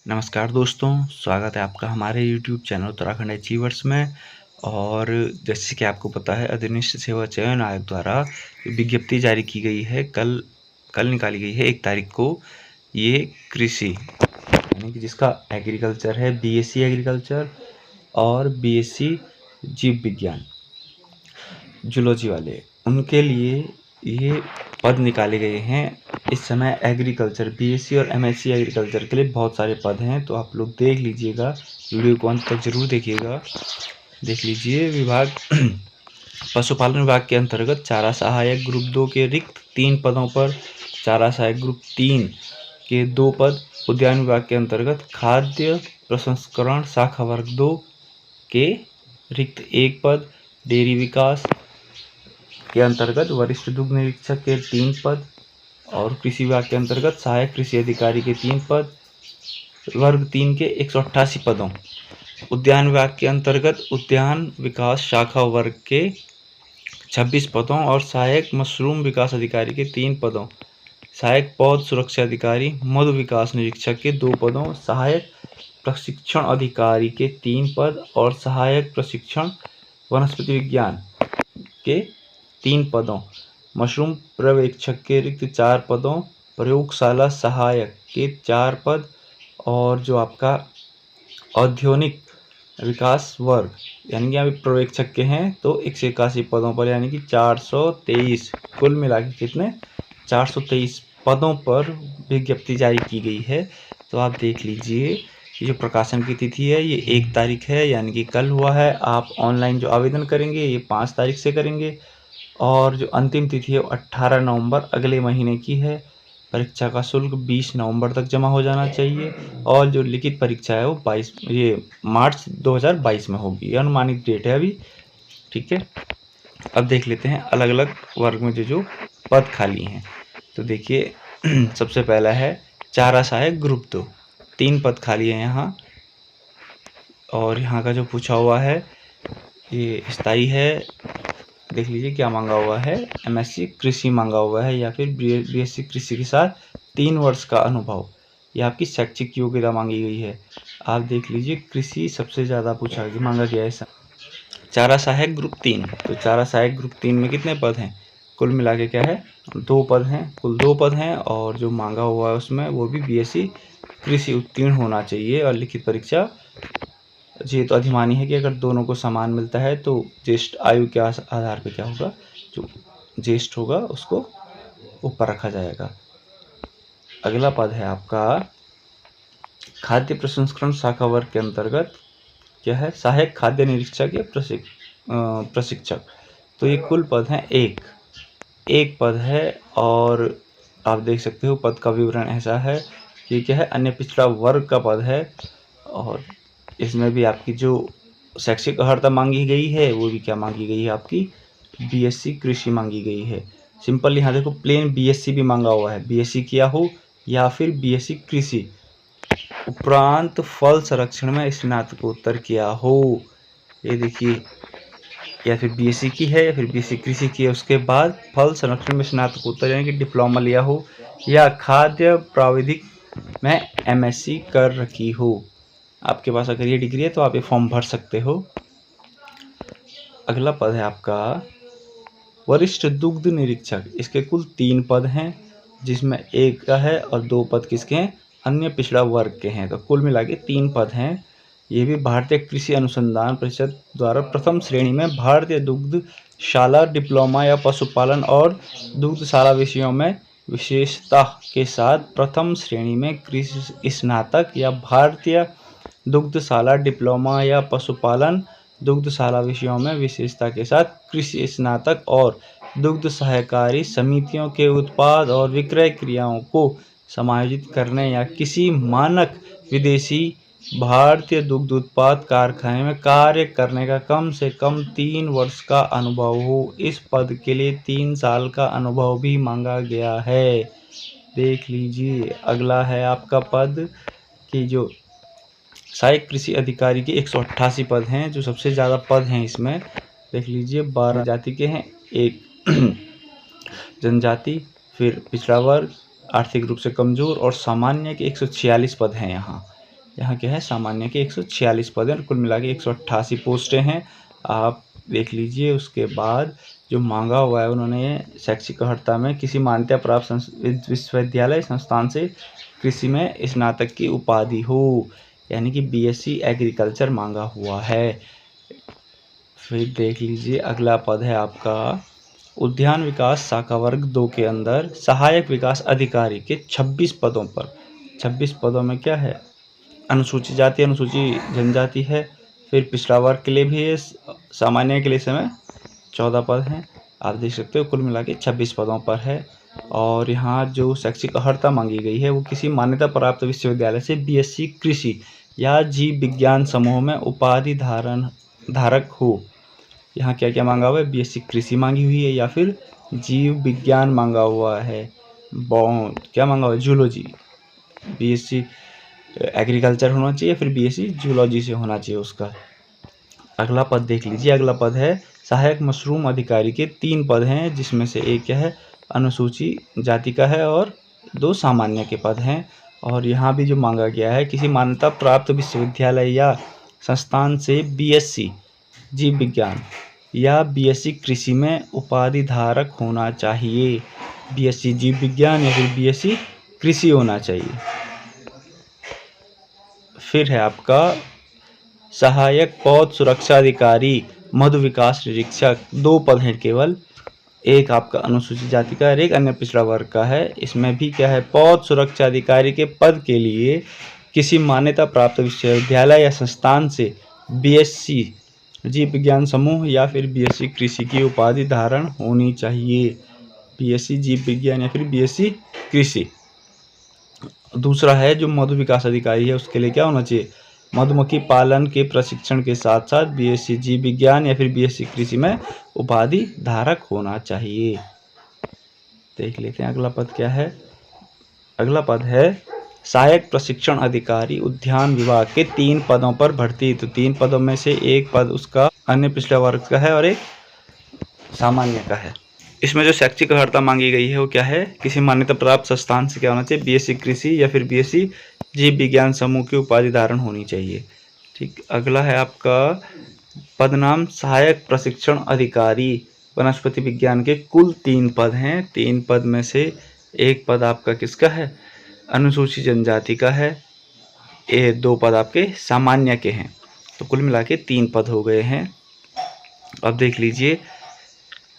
नमस्कार दोस्तों, स्वागत है आपका हमारे YouTube चैनल उत्तराखंड अचीवर्स में। और जैसे कि आपको पता है, अधीनस्थ सेवा चयन आयोग द्वारा विज्ञप्ति जारी की गई है। कल निकाली गई है 1 तारीख को। ये कृषि यानी कि जिसका एग्रीकल्चर है, बीएससी एग्रीकल्चर और बीएससी जीव विज्ञान जूलॉजी वाले, उनके लिए ये पद निकाले गए हैं। इस समय एग्रीकल्चर बीएससी और एमएससी एग्रीकल्चर के लिए बहुत सारे पद हैं, तो आप लोग देख लीजिएगा, वीडियो को अंत तक जरूर देखिएगा। देख लीजिए। विभाग पशुपालन विभाग के अंतर्गत चारा सहायक ग्रुप 2 के रिक्त 3 पदों पर, चारा सहायक ग्रुप 3 के 2 पद, उद्यान विभाग के अंतर्गत खाद्य प्रसंस्करण शाखा वर्ग 2 के रिक्त 1 पद, डेयरी विकास के अंतर्गत वरिष्ठ दुग्ध निरीक्षक के 3 पद और कृषि विभाग के अंतर्गत सहायक कृषि अधिकारी के 3 पद, वर्ग 3 के 188 पदों, उद्यान विभाग के अंतर्गत उद्यान विकास शाखा वर्ग के 26 पदों और सहायक मशरूम विकास अधिकारी के 3 पदों, सहायक पौध सुरक्षा अधिकारी मधु विकास निरीक्षक के 2 पदों, सहायक प्रशिक्षण अधिकारी के 3 पद और सहायक प्रशिक्षण वनस्पति विज्ञान के 3 पदों, मशरूम पर्यवेक्षक के रिक्त 4 पदों, प्रयोगशाला सहायक के 4 पद और जो आपका औद्योगिक विकास वर्ग यानी कि यहाँ पे पर्यवेक्षक के हैं तो 181 पदों पर, यानी कि 423, कुल मिला के कितने 423 पदों पर विज्ञप्ति जारी की गई है। तो आप देख लीजिए, ये जो प्रकाशन की तिथि है ये 1 तारीख है, यानी कि कल हुआ है। आप ऑनलाइन जो आवेदन करेंगे ये 5 तारीख से करेंगे और जो अंतिम तिथि है वो 18 नवंबर अगले महीने की है। परीक्षा का शुल्क 20 नवंबर तक जमा हो जाना चाहिए और जो लिखित परीक्षा है वो मार्च 2022 में होगी। ये अनुमानित डेट है अभी, ठीक है। अब देख लेते हैं अलग अलग वर्ग में जो पद खाली हैं। तो देखिए, सबसे पहला है चारा सहायक ग्रुप 2, 3 पद खाली है यहाँ। और यहाँ का जो पूछा हुआ है ये स्थायी है। देख लीजिए क्या मांगा हुआ है, एमएससी कृषि मांगा हुआ है या फिर बीएससी कृषि के साथ 3 वर्ष का अनुभव। ये आपकी शैक्षिक योग्यता मांगी गई है। आप देख लीजिए, कृषि सबसे ज़्यादा पूछा मांगा गया है। चारा सहायक ग्रुप 3, तो चारा सहायक ग्रुप 3 में कितने पद हैं, कुल मिला के क्या है 2 पद हैं, कुल 2 पद हैं। और जो मांगा हुआ है उसमें वो भी बीएससी कृषि उत्तीर्ण होना चाहिए और लिखित परीक्षा। ये तो अधिमानी है कि अगर दोनों को समान मिलता है तो ज्येष्ठ आयु के आधार पर क्या होगा, जो ज्येष्ठ होगा उसको ऊपर रखा जाएगा। अगला पद है आपका खाद्य प्रसंस्करण शाखा वर्ग के अंतर्गत क्या है, सहायक खाद्य निरीक्षक या प्रशिक्षक। तो ये कुल पद हैं एक पद है। और आप देख सकते हो पद का विवरण ऐसा है कि क्या है, अन्य पिछड़ा वर्ग का पद है। और इसमें भी आपकी जो शैक्षिक अर्हता मांगी गई है वो भी क्या मांगी गई है, आपकी बीएससी कृषि मांगी गई है। सिंपल यहाँ देखो, प्लेन बीएससी भी मांगा हुआ है, बीएससी किया हो या फिर बीएससी कृषि उपरांत फल संरक्षण में स्नातकोत्तर किया हो। ये देखिए, या फिर बीएससी की है या फिर बीएससी कृषि की है, उसके बाद फल संरक्षण में स्नातकोत्तर यानी कि डिप्लोमा लिया हो या खाद्य प्राविधिक में एमएससी कर रखी हो। आपके पास अगर ये डिग्री है तो आप ये फॉर्म भर सकते हो। अगला पद है आपका वरिष्ठ दुग्ध निरीक्षक। इसके कुल 3 पद हैं, जिसमें 1 का है और 2 पद किसके हैं, अन्य पिछड़ा वर्ग के हैं। तो कुल मिला के 3 पद हैं। ये भी भारतीय कृषि अनुसंधान परिषद द्वारा प्रथम श्रेणी में भारतीय दुग्धशाला डिप्लोमा या पशुपालन और दुग्धशाला विषयों में विशेषता के साथ प्रथम श्रेणी में कृषि स्नातक या भारतीय दुग्धशाला डिप्लोमा या पशुपालन दुग्धशाला विषयों में विशेषता के साथ कृषि स्नातक और दुग्ध सहकारी समितियों के उत्पाद और विक्रय क्रियाओं को समायोजित करने या किसी मानक विदेशी भारतीय दुग्ध उत्पाद कारखाने में कार्य करने का कम से कम 3 वर्ष का अनुभव हो। इस पद के लिए 3 साल का अनुभव भी मांगा गया है। देख लीजिए, अगला है आपका पद कि जो सहायक कृषि अधिकारी के 188 पद हैं, जो सबसे ज़्यादा पद हैं इसमें। देख लीजिए, 12 जाति के हैं, 1 जनजाति, फिर पिछड़ा वर्ग, आर्थिक रूप से कमजोर और सामान्य के 146 पद हैं यहाँ। यहाँ क्या है, सामान्य के 146 पद हैं और कुल मिला के 188 पोस्टें हैं। आप देख लीजिए। उसके बाद जो मांगा हुआ है उन्होंने शैक्षिक अर्हता में किसी मान्यता प्राप्त विश्वविद्यालय संस्थान से कृषि में स्नातक की उपाधि हो, यानी कि बीएससी एग्रीकल्चर मांगा हुआ है। फिर देख लीजिए अगला पद है आपका उद्यान विकास शाखा वर्ग 2 के अंदर सहायक विकास अधिकारी के 26 पदों पर। 26 पदों में क्या है, अनुसूचित जाति अनुसूचित जनजाति है। फिर पिछड़ा वर्ग के लिए भी है, सामान्य के लिए समय 14 पद हैं। आप देख सकते हो कुल मिला के 26 पदों पर है। और यहाँ जो शैक्षिक अर्हता मांगी गई है वो किसी मान्यता प्राप्त विश्वविद्यालय से बीएससी कृषि या जीव विज्ञान समूह में उपाधि धारक हो। यहाँ क्या क्या मांगा हुआ है, बीएससी कृषि मांगी हुई है या फिर जीव विज्ञान मांगा हुआ है, क्या मांगा हुआ है, जूलॉजी। बीएससी एग्रीकल्चर होना चाहिए, फिर बीएससी जूलॉजी से होना चाहिए उसका। अगला पद देख लीजिए। अगला पद है सहायक मशरूम अधिकारी के 3 पद हैं, जिसमें से एक क्या है, अनुसूचित जाति का है और 2 सामान्य के पद हैं। और यहाँ भी जो मांगा गया है किसी मान्यता प्राप्त विश्वविद्यालय या संस्थान से बीएससी जीव विज्ञान या बीएससी कृषि में उपाधि धारक होना चाहिए। बीएससी जीव विज्ञान या फिर बीएससी कृषि होना चाहिए। फिर है आपका सहायक पौध सुरक्षा अधिकारी मधु विकास निरीक्षक, 2 पद हैं केवल। एक आपका अनुसूचित जाति का और एक अन्य पिछड़ा वर्ग का है। इसमें भी क्या है, पौध सुरक्षा अधिकारी के पद के लिए किसी मान्यता प्राप्त विश्वविद्यालय या संस्थान से बीएससी जीव विज्ञान समूह या फिर बीएससी कृषि की उपाधि धारण होनी चाहिए। बीएससी जीव विज्ञान या फिर बीएससी कृषि। दूसरा है जो मधु विकास अधिकारी है उसके लिए क्या होना चाहिए, मधुमक्खी पालन के प्रशिक्षण के साथ साथ बीएससी जीव विज्ञान या फिर बीएससी कृषि में उपाधि धारक होना चाहिए। देख लेते हैं अगला पद क्या है। अगला पद है सहायक प्रशिक्षण अधिकारी उद्यान विभाग के 3 पदों पर भर्ती। तो 3 पदों में से एक पद उसका अन्य पिछड़ा वर्ग का है और एक सामान्य का है। इसमें जो शैक्षिक अर्हता मांगी गई है वो क्या है, किसी मान्यता प्राप्त संस्थान से क्या होना चाहिए, बीएससी कृषि या फिर बीएससी जीव विज्ञान समूह की उपाधि धारण होनी चाहिए। ठीक। अगला है आपका पदनाम सहायक प्रशिक्षण अधिकारी वनस्पति विज्ञान के कुल 3 पद हैं। 3 पद में से एक पद आपका किसका है, अनुसूचित जनजाति का है। 2 पद आपके सामान्य के हैं। तो कुल मिला के 3 पद हो गए हैं। अब देख लीजिए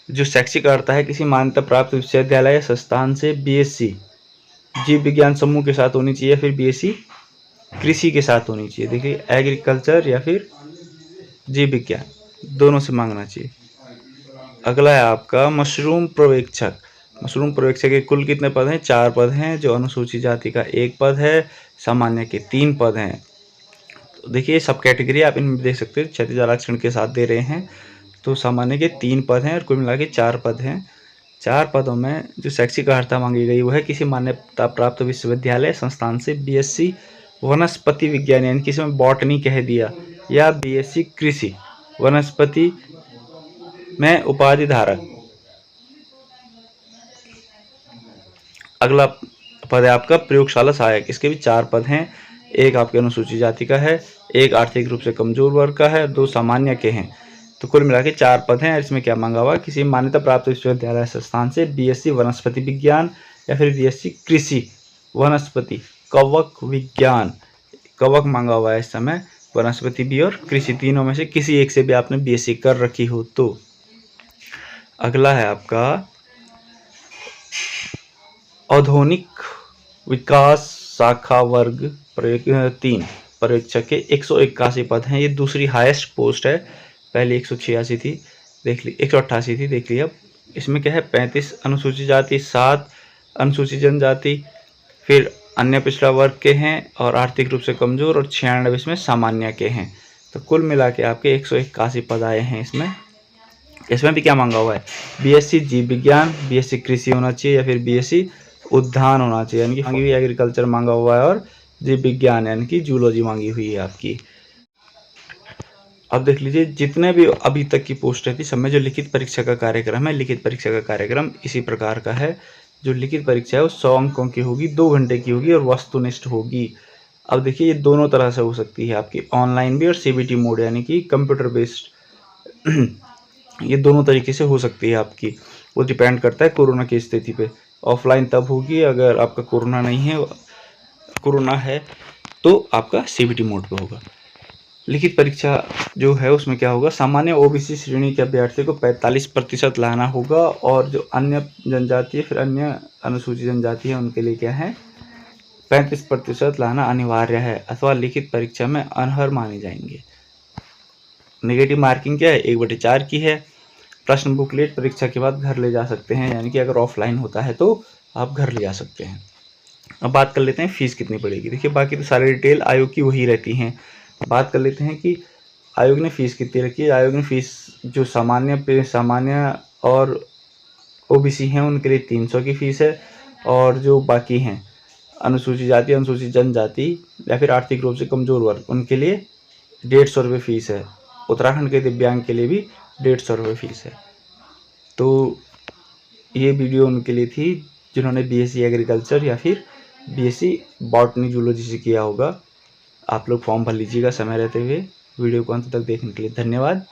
जो शैक्षिक अर्हता है किसी मान्यता प्राप्त विश्वविद्यालय या संस्थान से बीएससी जीव विज्ञान समूह के साथ होनी चाहिए, फिर बीएससी कृषि के साथ होनी चाहिए। देखिए एग्रीकल्चर या फिर जीव विज्ञान दोनों से मांगना चाहिए। अगला है आपका मशरूम पर्यवेक्षक। मशरूम पर्यवेक्षक के कुल कितने पद हैं, 4 पद हैं। जो अनुसूचित जाति का 1 पद है, सामान्य के 3 पद हैं। तो देखिए सब कैटेगरी आप इनमें देख सकते हो, क्षैतिज आरक्षण के साथ दे रहे हैं। तो सामान्य के 3 पद हैं और कुल मिला के 4 पद हैं। 4 पदों में जो शैक्षिक अर्हता मांगी गई वो है किसी मान्यता प्राप्त विश्वविद्यालय संस्थान से बीएससी वनस्पति विज्ञान, यानी कि इसमें बॉटनी कह दिया, या बीएससी कृषि वनस्पति में उपाधि धारक। अगला पद है आपका प्रयोगशाला सहायक। इसके भी 4 पद हैं। एक आपके अनुसूचित जाति का है, एक आर्थिक रूप से कमजोर वर्ग का है, 2 सामान्य के हैं। तो कुल मिला के 4 पद हैं। इसमें क्या मांगा हुआ, किसी मान्यता प्राप्त विश्वविद्यालय संस्थान से बीएससी वनस्पति विज्ञान या फिर बीएससी कृषि वनस्पति कवक विज्ञान, कवक मांगा हुआ है इस समय, वनस्पति भी और कृषि, तीनों में से किसी एक से भी आपने बीएससी कर रखी हो तो। अगला है आपका औद्योगिक विकास शाखा वर्ग 3 पर्यवेक्षक के 181 पद हैं। ये दूसरी हाईएस्ट पोस्ट है, पहले 186 थी, देख ली 188 थी, देख ली। अब इसमें क्या है, 35 अनुसूचित जाति, 7 अनुसूचित जनजाति, फिर अन्य पिछड़ा वर्ग के हैं और आर्थिक रूप से कमजोर, और 96 इसमें सामान्य के हैं। तो कुल मिला के आपके 181 पद आए हैं इसमें। इसमें भी क्या मांगा हुआ है, बीएससी जीव विज्ञान, बीएससी कृषि होना चाहिए या फिर बीएससी उद्यान होना चाहिए, यानी कि मांगी हुई एग्रीकल्चर मांगा हुआ है, और जीव विज्ञान यानी कि जूलॉजी मांगी हुई है आपकी। अब देख लीजिए जितने भी अभी तक की पोस्ट थी सब में जो लिखित परीक्षा का कार्यक्रम है, लिखित परीक्षा का कार्यक्रम इसी प्रकार का है। जो लिखित परीक्षा है वो 100 अंकों की होगी, 2 घंटे की होगी और वस्तुनिष्ठ होगी। अब देखिए ये दोनों तरह से हो सकती है आपकी, ऑनलाइन भी और सीबीटी मोड यानी कि कंप्यूटर बेस्ड ये दोनों तरीके से हो सकती है आपकी। वो डिपेंड करता है कोरोना की स्थिति पे। ऑफलाइन तब होगी अगर आपका कोरोना नहीं है, कोरोना है तो आपका सीबीटी मोड पे होगा। लिखित परीक्षा जो है उसमें क्या होगा, सामान्य ओबीसी श्रेणी के अभ्यर्थी को 45% लाना होगा और जो अन्य जनजाति फिर अन्य अनुसूचित जनजाति है उनके लिए क्या है 35% लाना अनिवार्य है अथवा लिखित परीक्षा में अनर्ह माने जाएंगे। नेगेटिव मार्किंग क्या है 1/4 की है। प्रश्न बुकलेट परीक्षा के बाद घर ले जा सकते हैं, यानी कि अगर ऑफलाइन होता है तो आप घर ले जा सकते हैं। अब बात कर लेते हैं फीस कितनी पड़ेगी। देखिए बाकी तो सारी डिटेल आयोग की वही रहती हैं। बात कर लेते हैं कि आयोग ने फीस कितनी रखी है। आयोग ने फीस जो सामान्य और ओबीसी हैं उनके लिए 300 की फीस है, और जो बाकी हैं अनुसूचित जाति, अनुसूचित जनजाति या फिर आर्थिक रूप से कमजोर वर्ग उनके लिए 150 रुपये फीस है। उत्तराखंड के दिव्यांग के लिए भी 150 रुपये फीस है। तो ये वीडियो उनके लिए थी जिन्होंने बीएससी एग्रीकल्चर या फिर बीएससी बॉटनी जूलॉजी से किया होगा। आप लोग फॉर्म भर लीजिएगा समय रहते हुए। वीडियो को अंत तक देखने के लिए धन्यवाद।